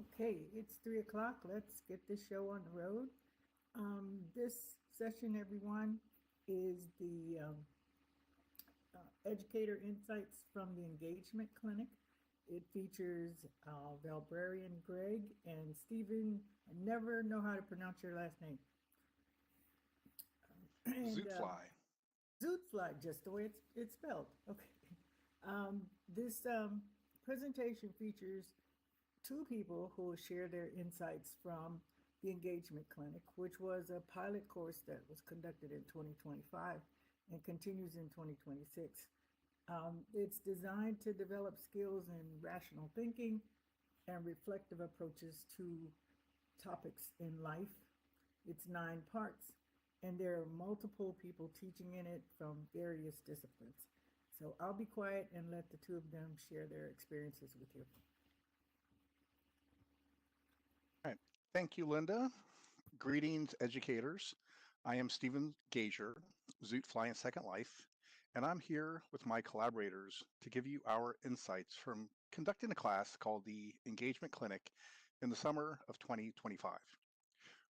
Okay, it's 3 o'clock. Let's get this show on the road. This session, everyone, is the Educator Insights from the Engagement Clinic. It features Valibrarian Gregg and Stephen. I never know how to pronounce your last name. And Xootfly. Xootfly, just the way it's spelled. Okay. This presentation features two people who will share their insights from the Engagement Clinic, which was a pilot course that was conducted in 2025 and continues in 2026. It's designed to develop skills in rational thinking and reflective approaches to topics in life. It's 9 parts, and there are multiple people teaching in it from various disciplines. So I'll be quiet and let the two of them share their experiences with you. All right. Thank you, Linda. Greetings, educators. I am Stephen Gasior, Xootfly in Second Life, and I'm here with my collaborators to give you our insights from conducting a class called the Engagement Clinic in the summer of 2025.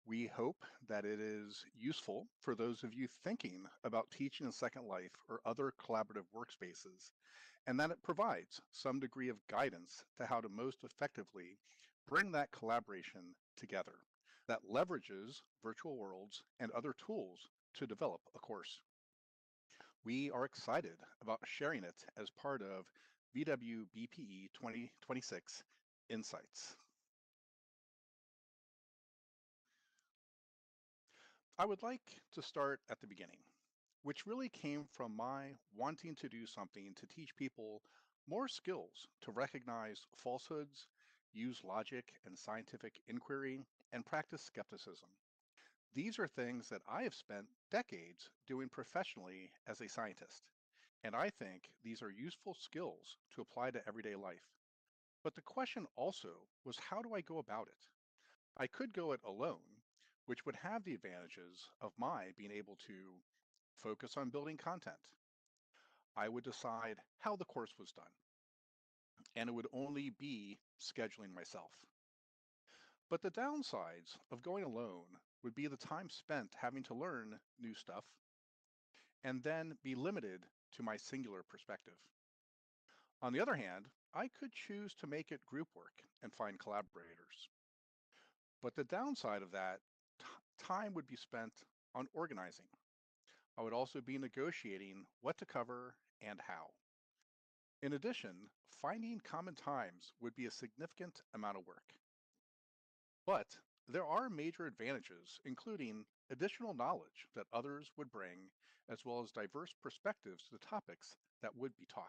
We hope that it is useful for those of you thinking about teaching in Second Life or other collaborative workspaces, and that it provides some degree of guidance to how to most effectively bring that collaboration together that leverages virtual worlds and other tools to develop a course. We are excited about sharing it as part of VWBPE 2026 Insights. I would like to start at the beginning, which really came from my wanting to do something to teach people more skills to recognize falsehoods, use logic and scientific inquiry, and practice skepticism. These are things that I have spent decades doing professionally as a scientist, and I think these are useful skills to apply to everyday life. But the question also was, how do I go about it? I could go it alone, which would have the advantages of my being able to focus on building content. I would decide how the course was done, and it would only be scheduling myself. But the downsides of going alone would be the time spent having to learn new stuff and then be limited to my singular perspective. On the other hand, I could choose to make it group work and find collaborators. But the downside of that, time would be spent on organizing. I would also be negotiating what to cover and how. In addition, finding common times would be a significant amount of work. But there are major advantages, including additional knowledge that others would bring, as well as diverse perspectives to the topics that would be taught.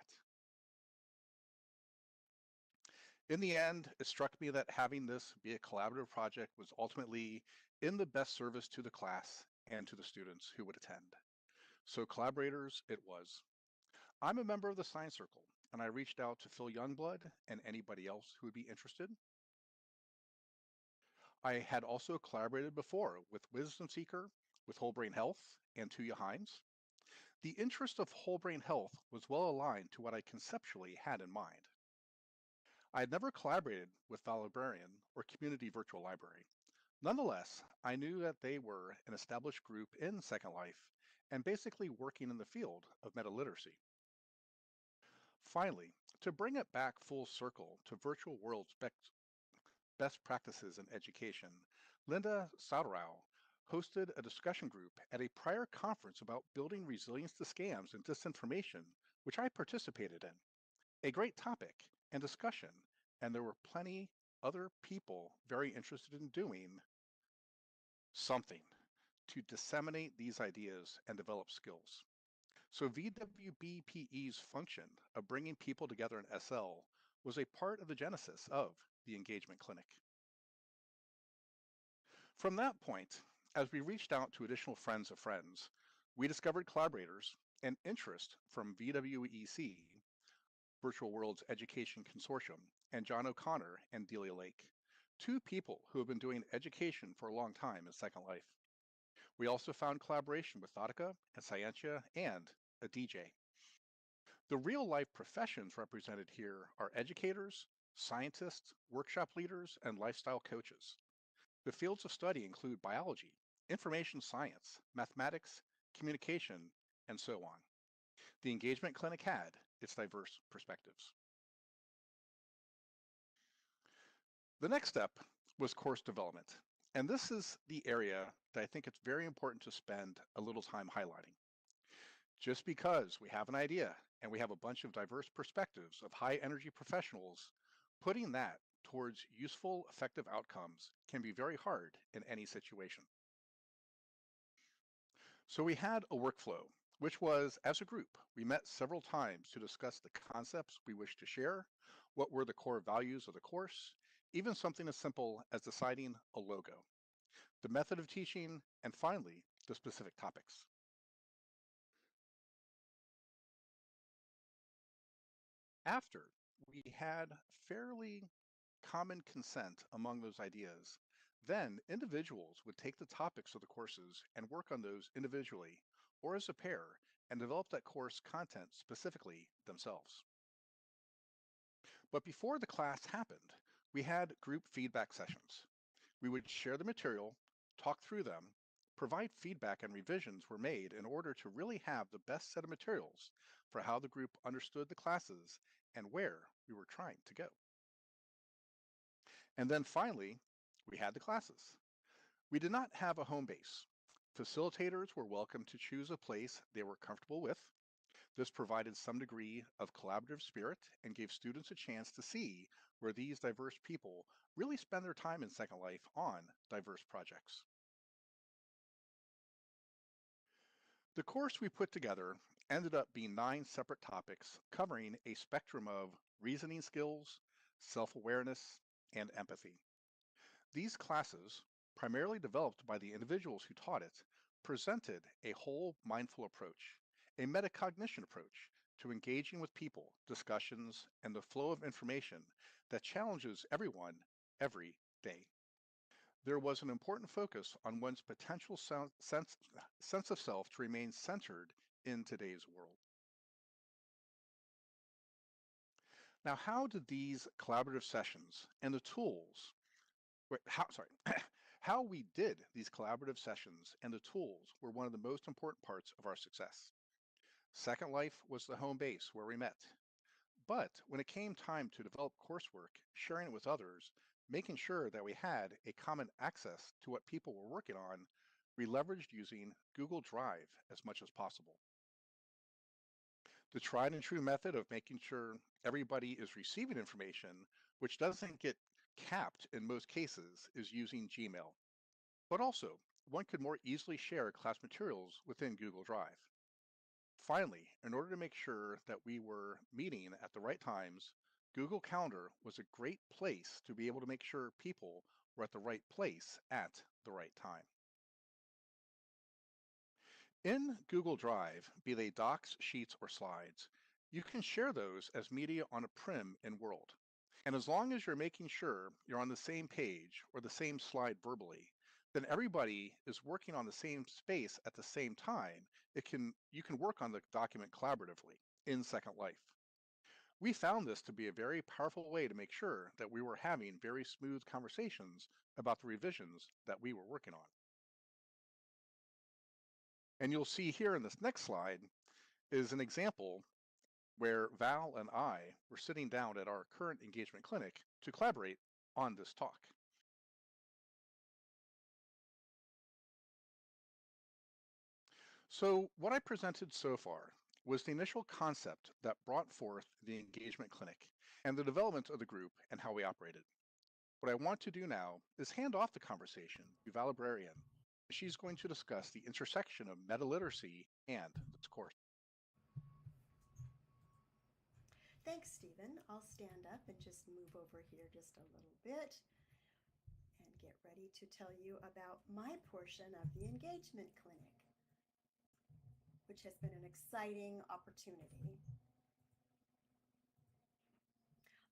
In the end, it struck me that having this be a collaborative project was ultimately in the best service to the class and to the students who would attend. So collaborators it was. I'm a member of the Science Circle, and I reached out to Phil Youngblood and anybody else who would be interested. I had also collaborated before with Wisdom Seeker, with Whole Brain Health, and Tuya Hines. The interest of whole brain health was well aligned to what I conceptually had in mind. I had never collaborated with Valibrarian or Community Virtual Library. Nonetheless, I knew that they were an established group in Second Life and basically working in the field of meta-literacy. Finally, to bring it back full circle to virtual worlds best practices in education, Linda Sauterow hosted a discussion group at a prior conference about building resilience to scams and disinformation, which I participated in. A great topic and discussion, and there were plenty other people very interested in doing something to disseminate these ideas and develop skills. So VWBPE's function of bringing people together in SL was a part of the genesis of the Engagement Clinic. From that point, as we reached out to additional friends of friends, we discovered collaborators and interest from VWEC, Virtual Worlds Education Consortium, and John O'Connor and Delia Lake, two people who have been doing education for a long time in Second Life. We also found collaboration with Thotica and Scientia and a DJ. The real life professions represented here are educators, scientists, workshop leaders, and lifestyle coaches. The fields of study include biology, information science, mathematics, communication, and so on. The engagement clinic had its diverse perspectives. The next step was course development. And this is the area that I think it's very important to spend a little time highlighting. Just because we have an idea and we have a bunch of diverse perspectives of high energy professionals, putting that towards useful, effective outcomes can be very hard in any situation. So we had a workflow, which was, as a group, we met several times to discuss the concepts we wished to share, what were the core values of the course, even something as simple as deciding a logo, the method of teaching, and finally, the specific topics. After we had fairly common consent among those ideas, then individuals would take the topics of the courses and work on those individually or as a pair and develop that course content specifically themselves. But before the class happened, we had group feedback sessions. We would share the material, talk through them, provide feedback, and revisions were made in order to really have the best set of materials for how the group understood the classes and where we were trying to go. And then finally, we had the classes. We did not have a home base. Facilitators were welcome to choose a place they were comfortable with. This provided some degree of collaborative spirit and gave students a chance to see where these diverse people really spend their time in Second Life on diverse projects. The course we put together ended up being 9 separate topics covering a spectrum of reasoning skills, self-awareness, and empathy. These classes, primarily developed by the individuals who taught it, presented a whole mindful approach, a metacognition approach to engaging with people, discussions, and the flow of information that challenges everyone every day. There was an important focus on one's potential sense of self to remain centered in today's world. Now, how did these collaborative sessions and the tools, how we did these collaborative sessions and the tools were one of the most important parts of our success. Second Life was the home base where we met. But when it came time to develop coursework, sharing it with others, making sure that we had a common access to what people were working on, we leveraged using Google Drive as much as possible. The tried and true method of making sure everybody is receiving information, which doesn't get capped in most cases, is using Gmail. But also, one could more easily share class materials within Google Drive. Finally, in order to make sure that we were meeting at the right times, Google Calendar was a great place to be able to make sure people were at the right place at the right time. In Google Drive, be they docs, sheets, or slides, you can share those as media on a prim in World. And as long as you're making sure you're on the same page or the same slide verbally, then everybody is working on the same space at the same time. You can work on the document collaboratively in Second Life. We found this to be a very powerful way to make sure that we were having very smooth conversations about the revisions that we were working on. And you'll see here in this next slide is an example where Val and I were sitting down at our current engagement clinic to collaborate on this talk. So what I presented so far was the initial concept that brought forth the engagement clinic and the development of the group and how we operated. What I want to do now is hand off the conversation to Valibrarian. She's going to discuss the intersection of meta-literacy and this course. Thanks, Stephen. I'll stand up and just move over here just a little bit and get ready to tell you about my portion of the engagement clinic, which has been an exciting opportunity.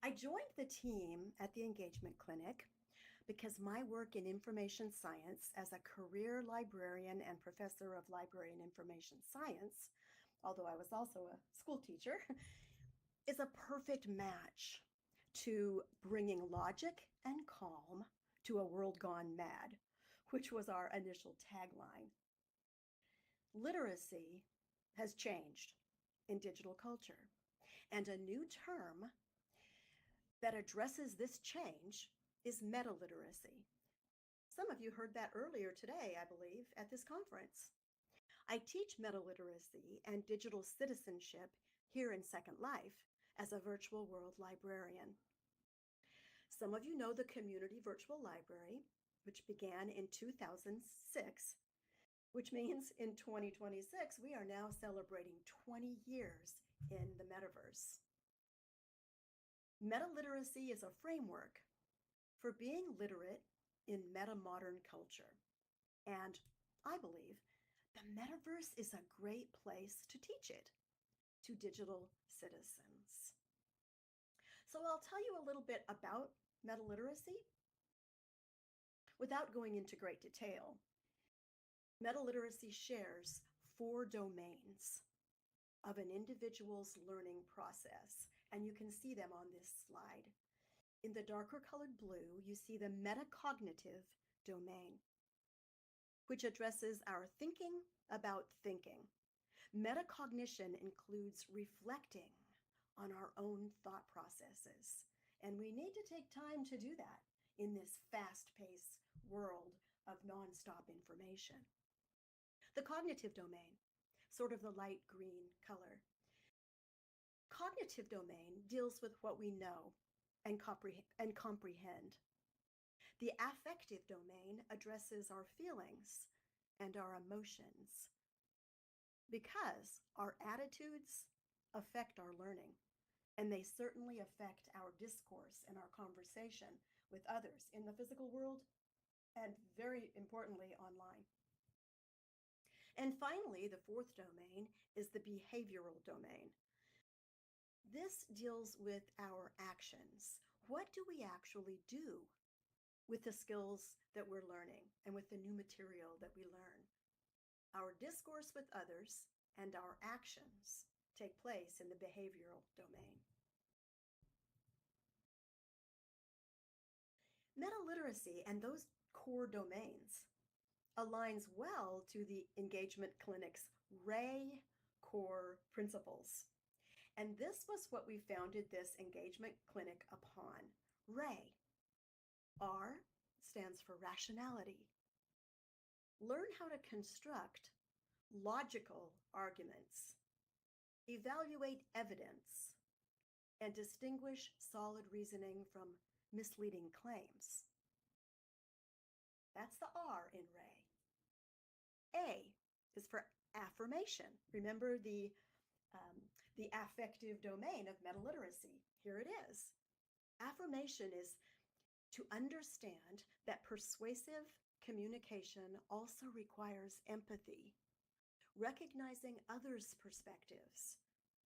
I joined the team at the engagement clinic because my work in information science as a career librarian and professor of library and information science, although I was also a school teacher, is a perfect match to bringing logic and calm to a world gone mad, which was our initial tagline. Literacy has changed in digital culture, and a new term that addresses this change is meta-literacy. Some of you heard that earlier today, I believe, at this conference. I teach meta-literacy and digital citizenship here in Second Life as a virtual world librarian. Some of you know the Community Virtual Library, which began in 2006, which means in 2026, we are now celebrating 20 years in the metaverse. Meta-literacy is a framework for being literate in meta-modern culture. And I believe the metaverse is a great place to teach it to digital citizens. So I'll tell you a little bit about meta-literacy without going into great detail. Meta-literacy shares 4 domains of an individual's learning process, and you can see them on this slide. In the darker colored blue, you see the metacognitive domain, which addresses our thinking about thinking. Metacognition includes reflecting on our own thought processes, and we need to take time to do that in this fast-paced world of nonstop information. The cognitive domain, sort of the light green color. Cognitive domain deals with what we know and comprehend. The affective domain addresses our feelings and our emotions, because our attitudes affect our learning, and they certainly affect our discourse and our conversation with others in the physical world and, very importantly, online. And finally, the 4th domain is the behavioral domain. This deals with our actions. What do we actually do with the skills that we're learning and with the new material that we learn? Our discourse with others and our actions take place in the behavioral domain. Meta-literacy and those core domains aligns well to the Engagement Clinic's RAY core principles. And this was what we founded this Engagement Clinic upon. RAY. R stands for rationality. Learn how to construct logical arguments, evaluate evidence, and distinguish solid reasoning from misleading claims. That's the R in RAY. A is for affirmation. Remember the affective domain of meta-literacy. Here it is. Affirmation is to understand that persuasive communication also requires empathy, recognizing others' perspectives,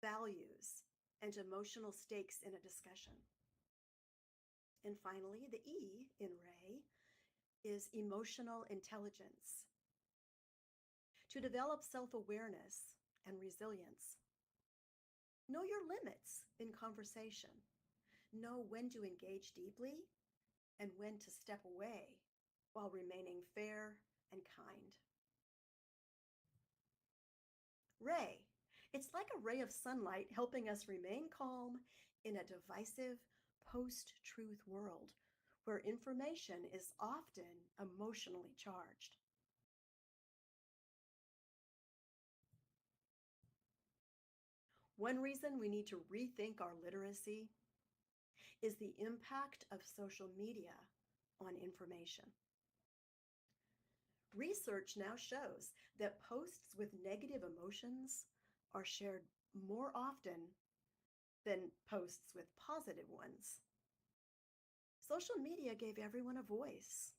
values, and emotional stakes in a discussion. And finally, the E in RAY is emotional intelligence, to develop self-awareness and resilience. Know your limits in conversation. Know when to engage deeply and when to step away while remaining fair and kind. Ray. It's like a ray of sunlight helping us remain calm in a divisive post-truth world where information is often emotionally charged. One reason we need to rethink our literacy is the impact of social media on information. Research now shows that posts with negative emotions are shared more often than posts with positive ones. Social media gave everyone a voice,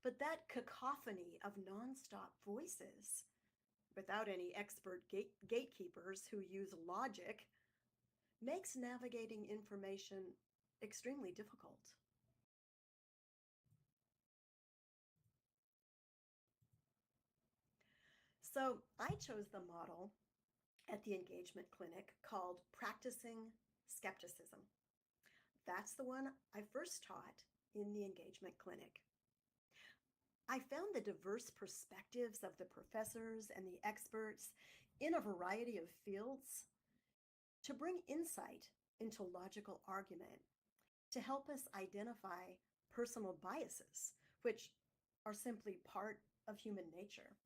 but that cacophony of nonstop voices, without any expert gatekeepers who use logic, makes navigating information extremely difficult. So I chose the model at the Engagement Clinic called Practicing Skepticism. That's the one I first taught in the engagement clinic. I found the diverse perspectives of the professors and the experts in a variety of fields to bring insight into logical argument, to help us identify personal biases, which are simply part of human nature.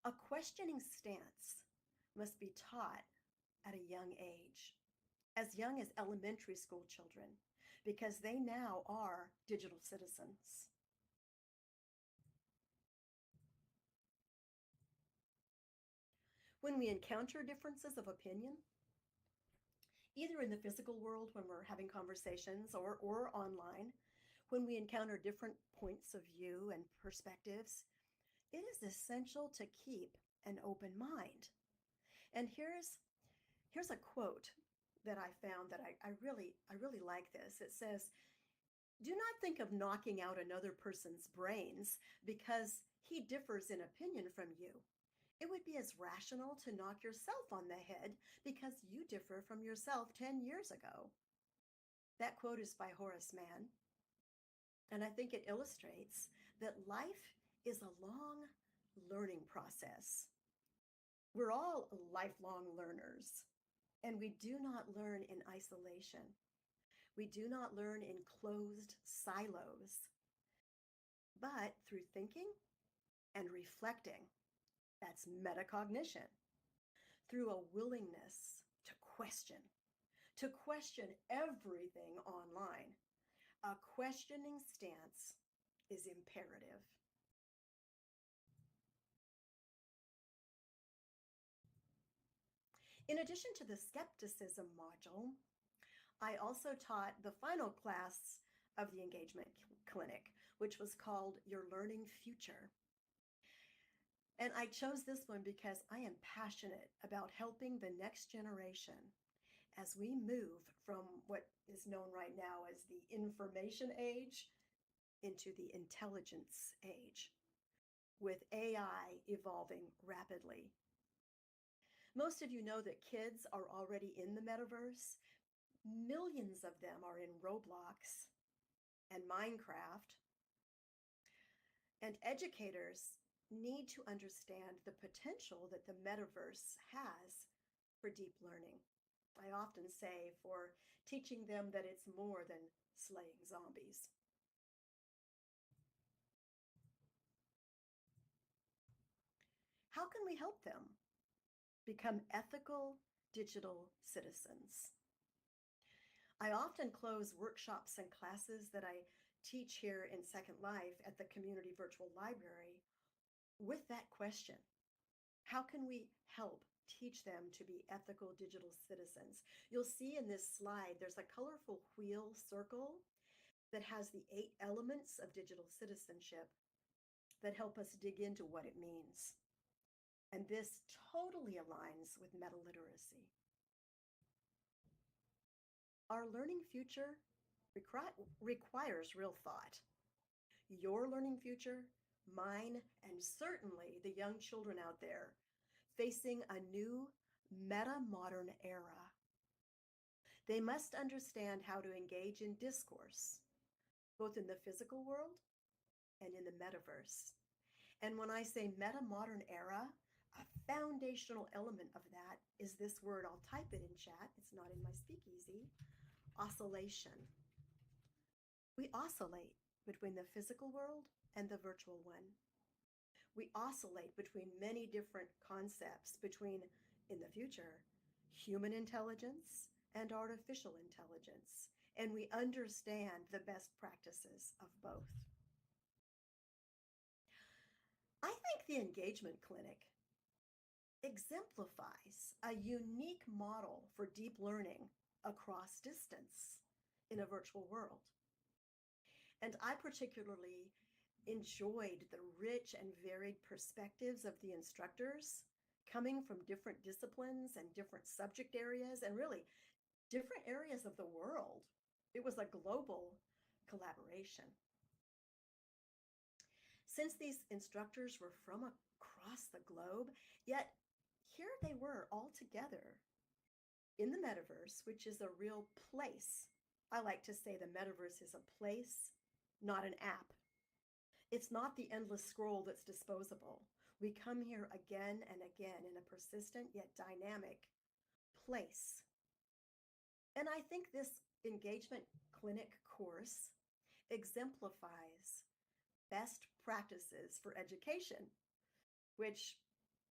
A questioning stance must be taught at a young age, as young as elementary school children, because they now are digital citizens. When we encounter differences of opinion, either in the physical world when we're having conversations or online, when we encounter different points of view and perspectives, it is essential to keep an open mind. And here's a quote that I found that I really like this. It says, "Do not think of knocking out another person's brains because he differs in opinion from you. It would be as rational to knock yourself on the head because you differ from yourself 10 years ago." That quote is by Horace Mann, and I think it illustrates that life is a long learning process. We're all lifelong learners, and we do not learn in isolation. We do not learn in closed silos, but through thinking and reflecting. That's metacognition. Through a willingness to question everything online. A questioning stance is imperative. In addition to the skepticism module, I also taught the final class of the engagement clinic, which was called Your Learning Future. And I chose this one because I am passionate about helping the next generation as we move from what is known right now as the information age into the intelligence age, with AI evolving rapidly. Most of you know that kids are already in the metaverse. Millions of them are in Roblox and Minecraft. And educators need to understand the potential that the metaverse has for deep learning. I often say for teaching them that it's more than slaying zombies. How can we help them become ethical digital citizens? I often close workshops and classes that I teach here in Second Life at the Community Virtual Library with that question. How can we help teach them to be ethical digital citizens? You'll see in this slide, there's a colorful wheel circle that has the 8 elements of digital citizenship that help us dig into what it means. And this totally aligns with meta-literacy. Our learning future requires real thought. Your learning future, mine, and certainly the young children out there facing a new meta-modern era. They must understand how to engage in discourse, both in the physical world and in the metaverse. And when I say meta-modern era, a foundational element of that is this word. I'll type it in chat. It's not in my speakeasy. Oscillation. We oscillate between the physical world and the virtual one. We oscillate between many different concepts, between, in the future, human intelligence and artificial intelligence, and we understand the best practices of both. I think the engagement clinic exemplifies a unique model for deep learning across distance in a virtual world. And I particularly enjoyed the rich and varied perspectives of the instructors coming from different disciplines and different subject areas and really different areas of the world. It was a global collaboration. Since these instructors were from across the globe, yet here they were all together in the metaverse, which is a real place. I like to say the metaverse is a place, not an app. It's not the endless scroll that's disposable. We come here again and again in a persistent yet dynamic place. And I think this engagement clinic course exemplifies best practices for education, which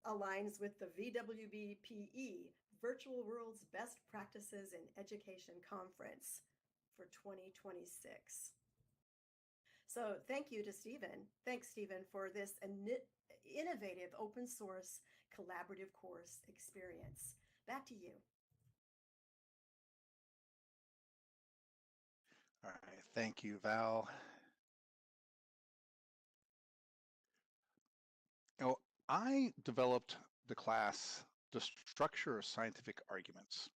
aligns with the VWBPE, Virtual World's Best Practices in Education Conference for 2026. So thank you to Stephen. Thanks, Stephen, for this innovative open source collaborative course experience. Back to you. All right, thank you, Val. Now, I developed the class, The Structure of Scientific Arguments.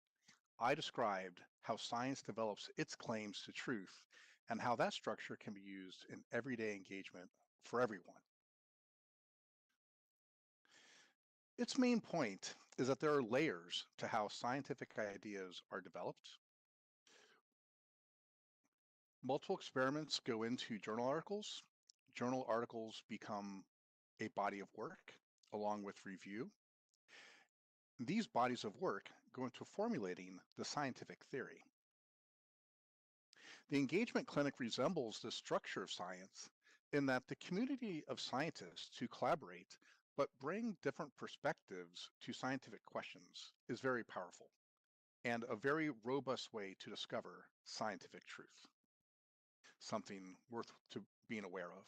I described how science develops its claims to truth and how that structure can be used in everyday engagement for everyone. Its main point is that there are layers to how scientific ideas are developed. Multiple experiments go into journal articles. Journal articles become a body of work along with review. These bodies of work go into formulating the scientific theory. The engagement clinic resembles the structure of science in that the community of scientists who collaborate but bring different perspectives to scientific questions is very powerful and a very robust way to discover scientific truth, something worth being aware of.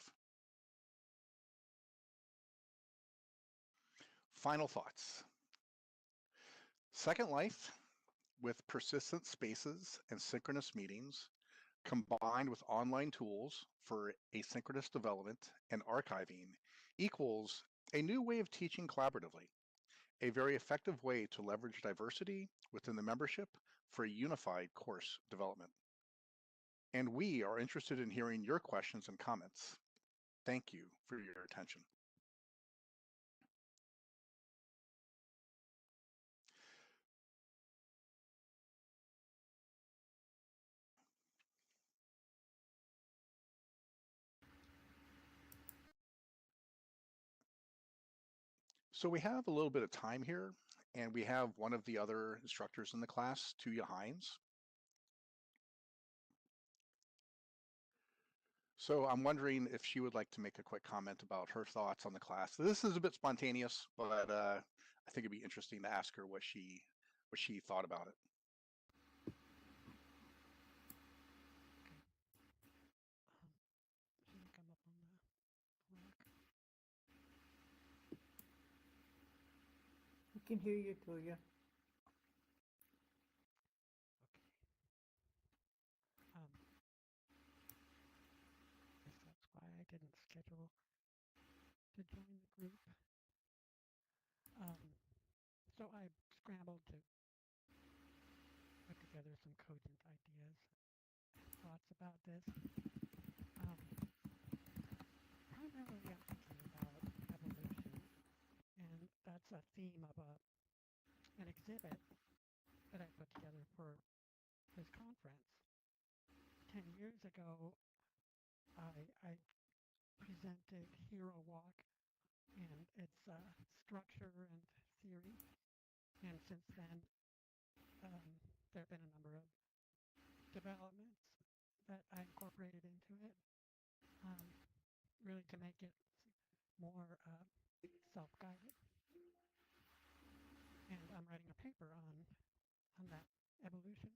Final thoughts. Second Life, with persistent spaces and synchronous meetings, combined with online tools for asynchronous development and archiving, equals a new way of teaching collaboratively, a very effective way to leverage diversity within the membership for a unified course development. And we are interested in hearing your questions and comments. Thank you for your attention. So we have a little bit of time here, and we have one of the other instructors in the class, Tuya Hines. So I'm wondering if she would like to make a quick comment about her thoughts on the class. This is a bit spontaneous, but I think it'd be interesting to ask her what she thought about it. We can hear you, Tuya. Guess that's why I didn't schedule to join the group. So I scrambled to put together some cogent ideas, thoughts about this. Primarily I'm thinking about evolution, and that's a theme of an exhibit that I put together for this conference. 10 years ago, I presented Hero Walk and its structure and theory. And since then, there have been a number of developments that I incorporated into it, really to make it more self-guided. And I'm writing a paper on that evolution.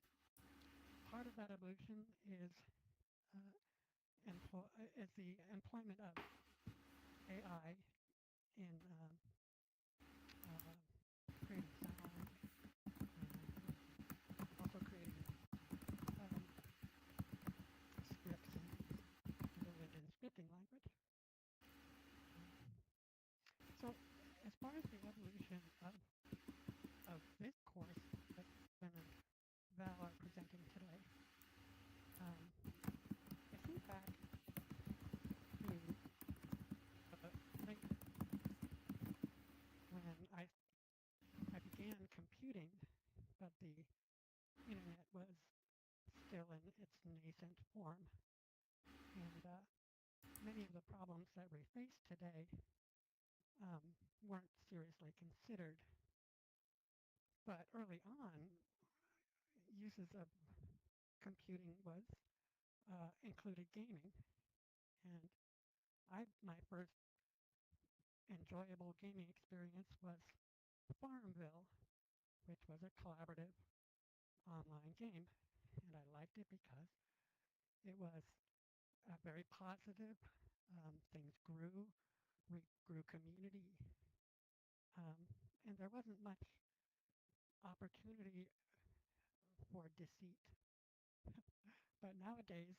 Part of that evolution is the employment of AI in creating sound, and also creating scripts and build it in scripting language. So as far as the evolution of this course that Ben and Val are presenting today, I think back to late when I began computing, but the nascent form. And many of the problems that we face today weren't seriously considered. But early on, uses of computing was included gaming. And my first enjoyable gaming experience was Farmville, which was a collaborative online game. And I liked it because it was very positive. Things grew. We grew community. Um, and there wasn't much opportunity for deceit. But nowadays,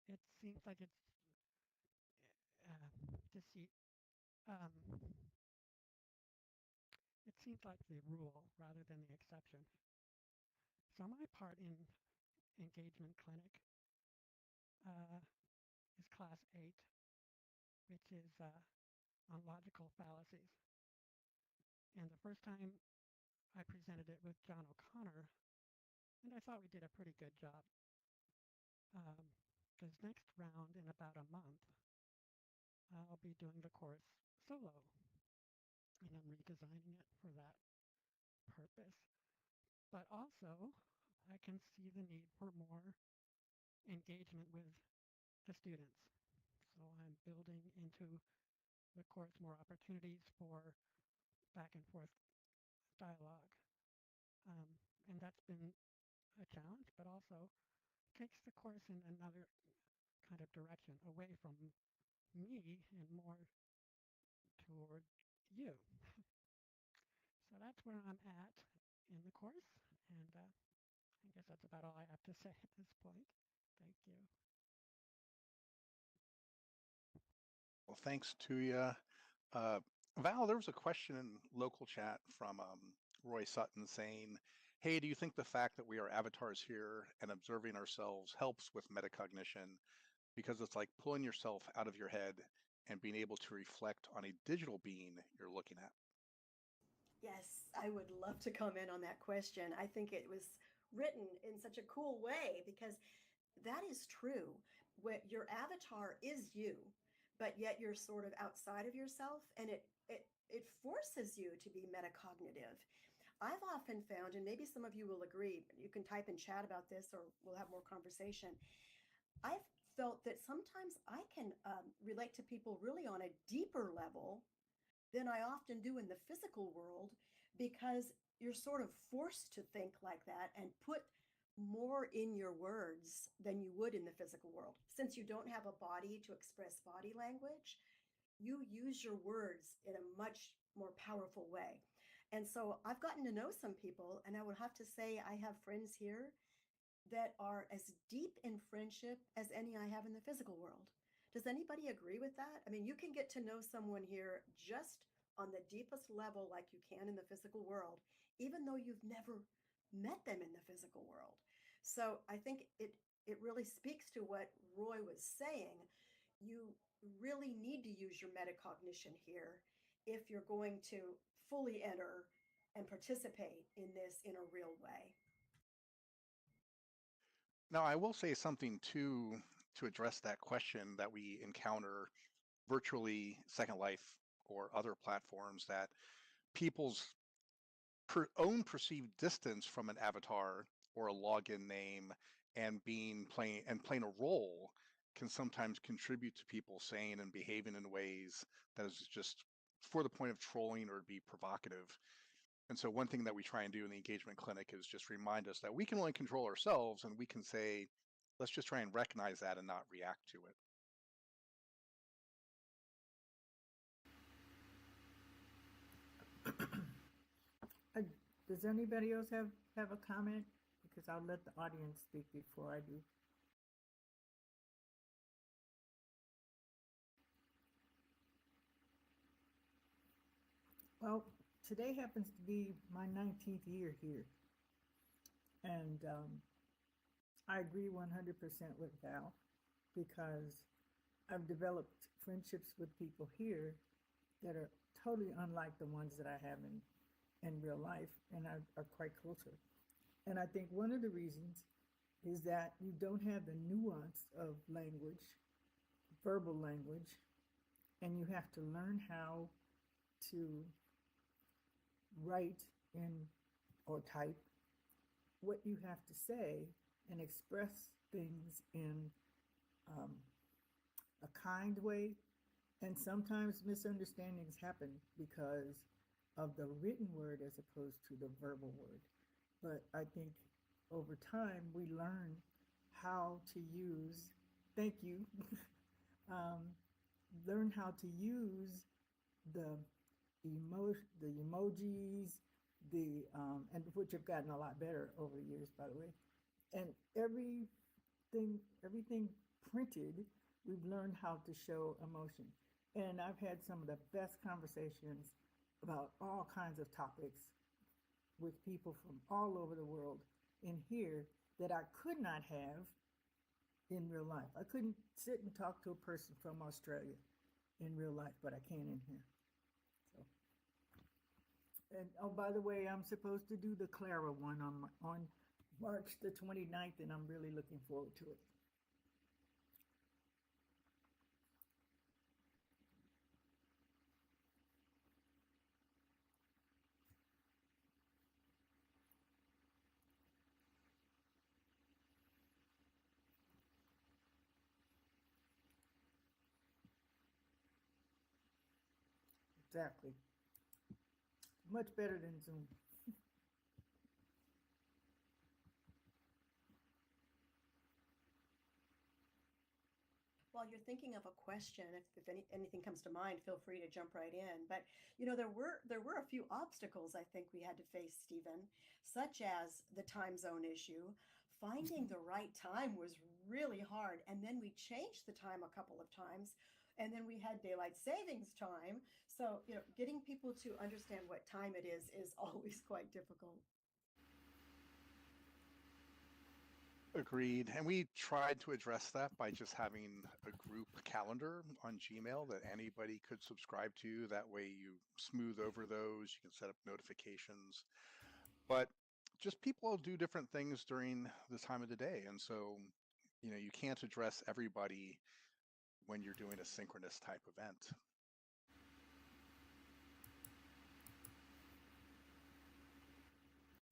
it seems like it's deceit. Um, it seems like the rule rather than the exception. So my part in engagement clinic is class 8, which is on logical fallacies. And the first time I presented it with John O'Connor, and I thought we did a pretty good job. This next round, in about a month, I'll be doing the course solo, and I'm redesigning it for that purpose. But also, I can see the need for more engagement with the students. So I'm building into the course more opportunities for back and forth dialogue. And that's been a challenge, but also takes the course in another kind of direction, away from me and more toward you. So that's where I'm at in the course, and I guess that's about all I have to say at this point. Thank you. Well, thanks to you. Val, there was a question in local chat from Roy Sutton saying, hey, do you think the fact that we are avatars here and observing ourselves helps with metacognition? Because it's like pulling yourself out of your head and being able to reflect on a digital being you're looking at. Yes, I would love to comment on that question. I think it was written in such a cool way because that is true. What your avatar is you, but yet you're sort of outside of yourself, and it forces you to be metacognitive. I've often found, and maybe some of you will agree, you can type in chat about this or we'll have more conversation. I've felt that sometimes I can relate to people really on a deeper level than I often do in the physical world because you're sort of forced to think like that and put more in your words than you would in the physical world. Since you don't have a body to express body language, you use your words in a much more powerful way. And so I've gotten to know some people, and I would have to say I have friends here that are as deep in friendship as any I have in the physical world. Does anybody agree with that? I mean, you can get to know someone here just on the deepest level like you can in the physical world, even though you've never met them in the physical world. So I think it really speaks to what Roy was saying. You really need to use your metacognition here if you're going to fully enter and participate in this in a real way. Now, I will say something to address that question that we encounter virtually Second Life or other platforms, that people's own perceived distance from an avatar or a login name and playing a role can sometimes contribute to people saying and behaving in ways that is just for the point of trolling or be provocative. And so one thing that we try and do in the engagement clinic is just remind us that we can only control ourselves, and we can say, let's just try and recognize that and not react to it. Does anybody else have a comment? Because I'll let the audience speak before I do. Well, today happens to be my 19th year here. And I agree 100% with Val because I've developed friendships with people here that are totally unlike the ones that I have in real life and are quite closer. And I think one of the reasons is that you don't have the nuance of language, verbal language, and you have to learn how to write in or type what you have to say and express things in um, a kind way. And sometimes misunderstandings happen because of the written word as opposed to the verbal word. But I think over time we learn how to use, thank you, um, learn how to use the the emojis, and which have gotten a lot better over the years, by the way. And everything printed, we've learned how to show emotion. And I've had some of the best conversations about all kinds of topics with people from all over the world in here that I could not have in real life. I couldn't sit and talk to a person from Australia in real life, but I can in here. So, and oh, by the way, I'm supposed to do the Clara one on March the 29th, and I'm really looking forward to it. Exactly. Much better than Zoom. While you're thinking of a question, if anything comes to mind, feel free to jump right in. But there were a few obstacles I think we had to face, Stephen, such as the time zone issue. Finding the right time was really hard, and then we changed the time a couple of times, and then we had daylight savings time. So getting people to understand what time it is always quite difficult. Agreed. And we tried to address that by just having a group calendar on Gmail that anybody could subscribe to. That way you smooth over those, you can set up notifications. But just people do different things during the time of the day. And so, you can't address everybody when you're doing a synchronous type event.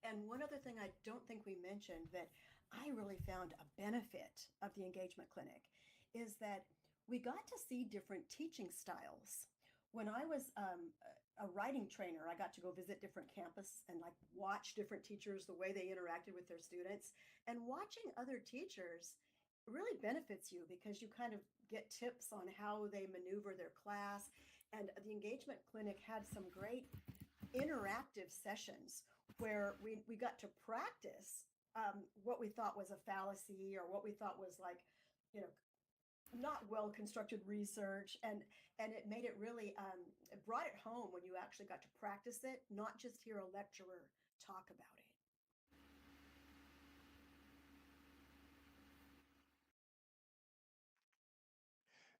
And one other thing I don't think we mentioned that I really found a benefit of the engagement clinic is that we got to see different teaching styles. When I was a writing trainer, I got to go visit different campus and like watch different teachers, the way they interacted with their students. And watching other teachers really benefits you because you kind of get tips on how they maneuver their class. And the engagement clinic had some great interactive sessions where we got to practice what we thought was a fallacy or what we thought was like, you know, not well constructed research, and it made it really it brought it home when you actually got to practice it, not just hear a lecturer talk about it.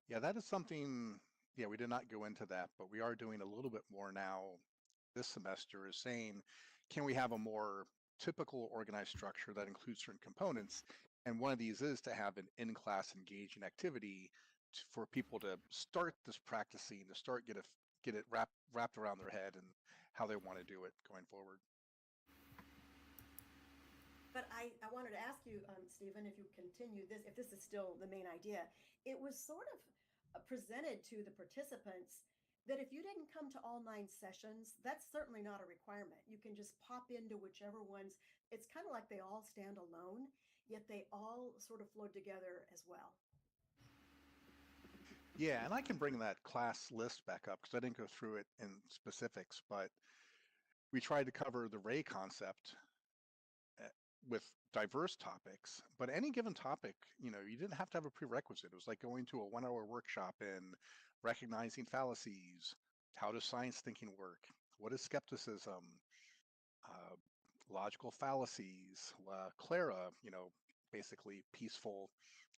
Yeah, that is something, yeah, we did not go into that, but we are doing a little bit more now this semester is saying, can we have a more typical organized structure that includes certain components? And one of these is to have an in-class engaging activity for people to start this practicing, to start get it wrapped around their head and how they want to do it going forward. But I wanted to ask you, Stephen, if you continue this, if this is still the main idea, it was sort of presented to the participants that if you didn't come to all 9 sessions, that's certainly not a requirement. You can just pop into whichever ones. It's kind of like they all stand alone, yet they all sort of flowed together as well. Yeah, and I can bring that class list back up because I didn't go through it in specifics, but we tried to cover the Ray concept with diverse topics, but any given topic, you didn't have to have a prerequisite. It was like going to a 1-hour workshop in recognizing fallacies, how does science thinking work, what is skepticism, uh, logical fallacies, Clara, basically peaceful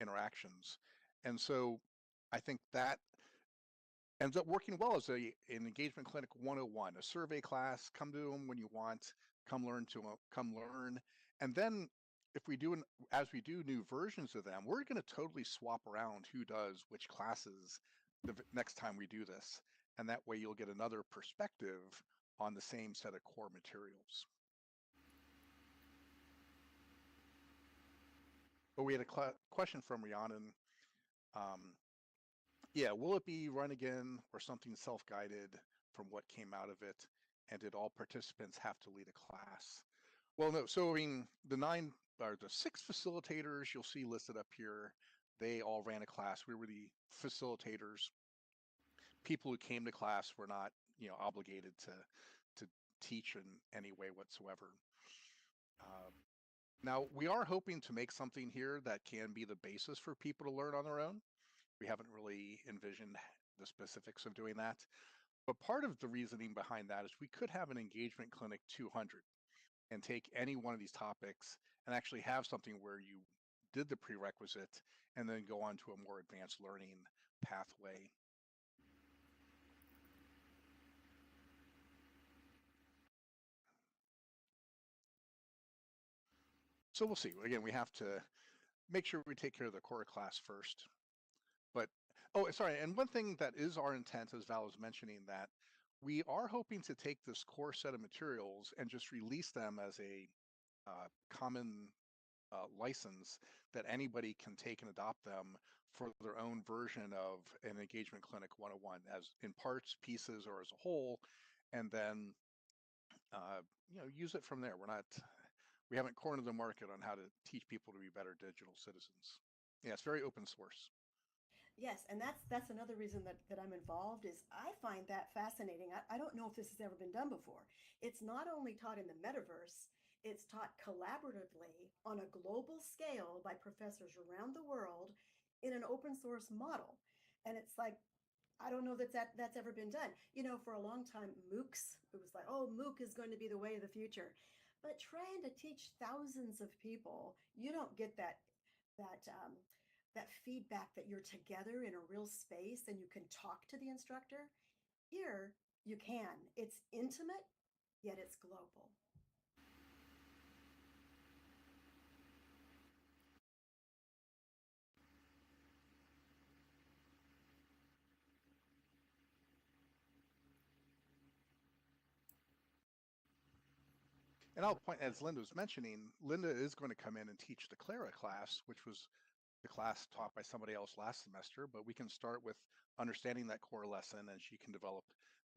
interactions. And so I think that ends up working well as an engagement clinic 101, a survey class. Come to them when you want, come learn. And then if we do as we do new versions of them, we're going to totally swap around who does which classes next time we do this, and that way you'll get another perspective on the same set of core materials. But we had a question from Rhiannon. Yeah, will it be run again or something self-guided from what came out of it? And did all participants have to lead a class? Well, no. So, I mean, the 6 facilitators you'll see listed up here, they all ran a class. We were the facilitators. People who came to class were not, obligated to teach in any way whatsoever. Now, we are hoping to make something here that can be the basis for people to learn on their own. We haven't really envisioned the specifics of doing that. But part of the reasoning behind that is we could have an engagement clinic 200 and take any one of these topics and actually have something where you did the prerequisite and then go on to a more advanced learning pathway. So we'll see. Again, we have to make sure we take care of the core class first. But, oh, sorry, and one thing that is our intent, as Val was mentioning, that we are hoping to take this core set of materials and just release them as a common license that anybody can take and adopt them for their own version of an engagement clinic 101, as in parts, pieces, or as a whole, and then use it from there. We haven't cornered the market on how to teach people to be better digital citizens. Yeah, it's very open source. Yes, and that's another reason that I'm involved is I find that fascinating. I don't know if this has ever been done before. It's not only taught in the metaverse, it's taught collaboratively on a global scale by professors around the world in an open source model. And it's like, I don't know that's ever been done. For a long time, MOOCs, it was like, oh, MOOC is going to be the way of the future. But trying to teach thousands of people, you don't get that feedback that you're together in a real space and you can talk to the instructor. Here, you can. It's intimate, yet it's global. And I'll point, as Linda was mentioning, Linda is going to come in and teach the Clara class, which was the class taught by somebody else last semester, but we can start with understanding that core lesson, and she can develop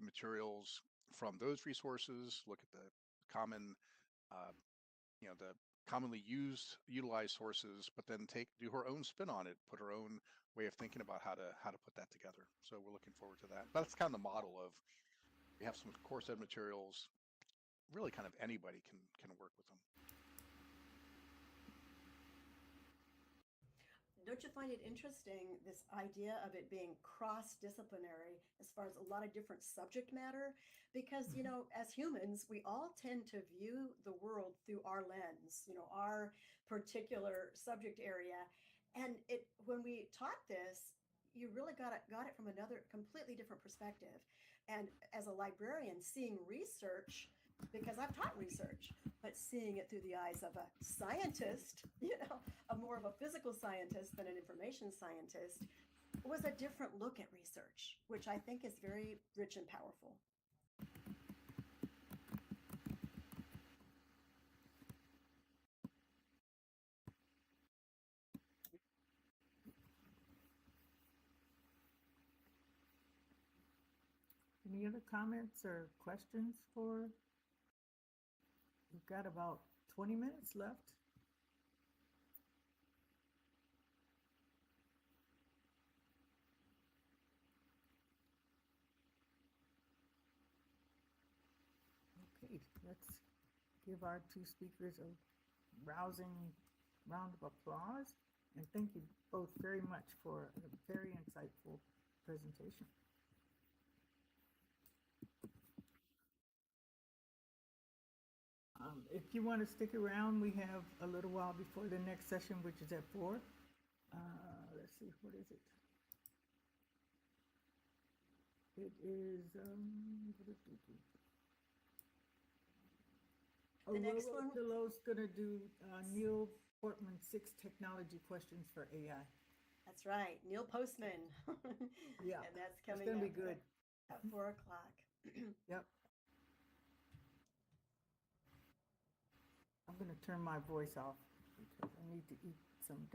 materials from those resources, look at the common, the commonly utilized sources, but then do her own spin on it, put her own way of thinking about how to put that together. So we're looking forward to that. But that's kind of the model of, we have some core set materials, really kind of anybody can work with them. Don't you find it interesting, this idea of it being cross-disciplinary as far as a lot of different subject matter? Because, as humans, we all tend to view the world through our lens, our particular subject area. And when we taught this, you really got it from another completely different perspective. And as a librarian, seeing research, because I've taught research, but seeing it through the eyes of a scientist, more of a physical scientist than an information scientist, was a different look at research, which I think is very rich and powerful. Any other comments or questions for? We've got about 20 minutes left. Okay, let's give our 2 speakers a rousing round of applause. And thank you both very much for a very insightful presentation. If you want to stick around, we have a little while before the next session, which is at 4. Let's see, what is it? It is, The next one? Delo's going to do Neil Portman 6 technology questions for AI. That's right, Neil Postman. Yeah, And that's it's coming going to up be good. at 4 o'clock. Yep. I'm going to turn my voice off because I need to eat some dinner.